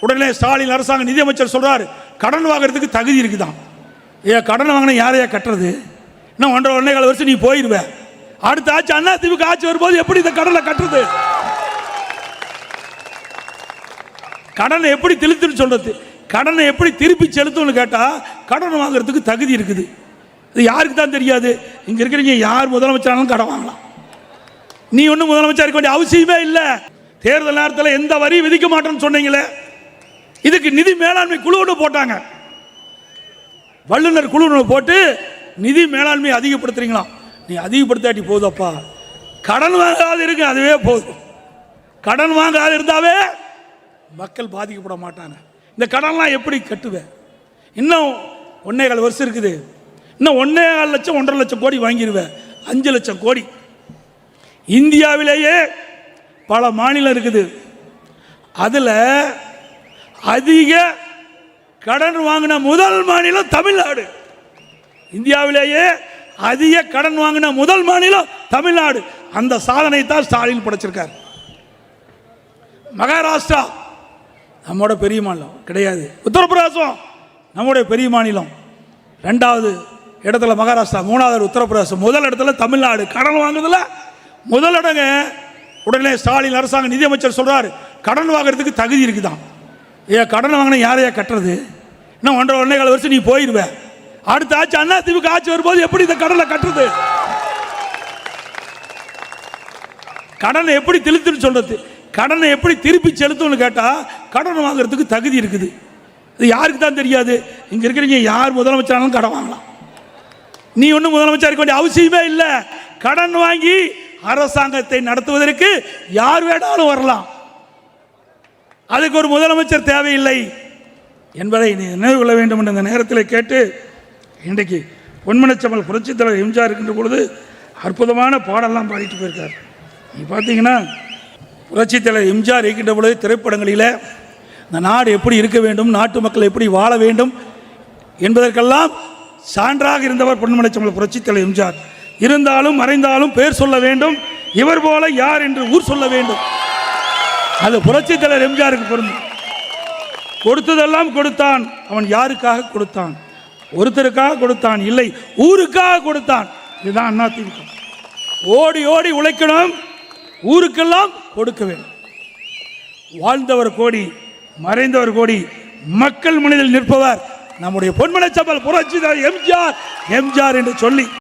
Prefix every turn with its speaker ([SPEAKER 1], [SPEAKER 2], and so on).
[SPEAKER 1] உடனே ஸ்டாலின் அரசாங்க நிதியமைச்சர் சொல்றாரு, கடன் வாங்குறதுக்கு தகுதி இருக்குதான். கடன் வாங்கின யாரையா கட்டுறது? இன்னும் 1.5 வருஷம் நீ போயிருவ. அடுத்த ஆட்சி அண்ணா திமுக ஆட்சி வரும்போது எப்படி இந்த கடனை கட்டுறது? கடனை எப்படி திருத்துன்னு சொல்றது? கடனை எப்படி திருப்பி செலுத்தும்னு கேட்டா கடன் வாங்குறதுக்கு தகுதி இருக்குது. இது யாருக்கு தான் தெரியாது? இங்க இருக்கிறீங்க யார் முதலமைச்சராலும் கடன் வாங்கலாம். நீ ஒன்றும் முதலமைச்சர் இருக்க வேண்டிய அவசியமே இல்லை. தேர்தல் நேரத்தில் எந்த வரி விதிக்க மாட்டேன்னு சொன்னீங்களே, இதுக்கு நிதி மேலாண்மை குழு ஒன்று போட்டாங்க. வல்லுநர் குழு ஒன்று போட்டு நிதி மேலாண்மை அதிகப்படுத்துறீங்களாம். நீ அதிகப்படுத்தாட்டி போதுப்பா, கடன் வாங்காது இருக்கு, அதுவே போதும். கடன் வாங்காது இருந்தாவே மக்கள் பாதிக்கப்பட மாட்டாங்க. இந்த கடன்லாம் எப்படி கட்டுவேன்? இன்னும் 1.25 வருஷம் இருக்குது. இன்னும் 1.25 லட்சம் 1.5 லட்சம் கோடி வாங்கிடுவேன். 5 லட்சம் கோடி. இந்தியாவிலேயே பல மாநிலம் இருக்குது. அதில் அதிக கடன் வாங்கின முதல் மாநிலம் தமிழ்நாடு. இந்தியாவிலேயே அதிக கடன் வாங்கின முதல் மாநிலம் தமிழ்நாடு. அந்த சாதனை தான் ஸ்டாலின் படைச்சிருக்கார். மகாராஷ்டிரா நம்மோட பெரிய மாநிலம் கிடையாது. உத்தரப்பிரதேசம் நம்முடைய பெரிய மாநிலம். 2வது இடத்துல மகாராஷ்டிரா, 3வது உத்தரப்பிரதேசம், முதல் இடத்துல தமிழ்நாடு. கடன் வாங்குறதுல முதல் இடங்க. உடனே ஸ்டாலின் அரசாங்க நிதியமைச்சர் சொல்றாரு, கடன் வாங்குறதுக்கு தகுதி இருக்குதான். கடன் வாங்கின யாரையா கட்டுறது? இன்னும் 1.5 வருஷம் நீ போயிருவ. அடுத்த ஆட்சி அண்ணா திமுக ஆட்சி வரும்போது எப்படி இந்த கடனை கட்டுறது? கடனை எப்படி திருத்துன்னு சொல்றது? கடனை எப்படி திருப்பி செலுத்தும்னு கேட்டா கடன் வாங்குறதுக்கு தகுதி இருக்குது. இது யாருக்கு தான் தெரியாது? இங்க இருக்கிறீங்க யார் முதலமைச்சராலும் கடன் வாங்கலாம். நீ ஒன்றும் முதலமைச்சர் இருக்க வேண்டிய அவசியமே இல்லை. கடன் வாங்கி அரசாங்கத்தை நடத்துவதற்கு யார் வேணாலும் வரலாம். அதுக்கு ஒரு முதலமைச்சர் தேவையில்லை என்பதை நினைவு கொள்ள வேண்டும் என்ற இந்த நேரத்தில் கேட்டு, இன்றைக்கு பொன்மனச்செம்மல் புரட்சித் தலைவர் எம்ஜிஆர் இருக்கின்ற பொழுது அற்புதமான பாடலாம் பாடிட்டு போயிருக்கார். நீ பார்த்தீங்கன்னா புரட்சித் தலைவர் எம்ஜிஆர் இருக்கின்ற பொழுது திரைப்படங்களில் இந்த நாடு எப்படி இருக்க வேண்டும், நாட்டு மக்கள் எப்படி வாழ வேண்டும் என்பதற்கெல்லாம் சான்றாக இருந்தவர் பொன்மனச்செம்மல் புரட்சித் தலைவர் எம்ஜிஆர். இருந்தாலும் மறைந்தாலும் பேர் சொல்ல வேண்டும், இவர் போல யார் என்று ஊர் சொல்ல வேண்டும். அது புரட்சித் தலைவர் எம்ஜிஆருக்கு பொருந்தும். கொடுத்ததெல்லாம் கொடுத்தான். அவன் யாருக்காக கொடுத்தான்? ஒருத்தருக்காக கொடுத்தான் இல்லை, ஊருக்காக கொடுத்தான். இதுதான் அதிமுக. ஓடி ஓடி உழைக்கணும், ஊருக்கெல்லாம் கொடுக்க வேண்டும். வாழ்ந்தவர் கோடி, மறைந்தவர் கோடி, மக்கள் மனதில் நிற்பவர் நம்முடைய பொன்மனச்செம்மல் புரட்சித் தலைவர் எம்ஜிஆர் என்று சொல்லி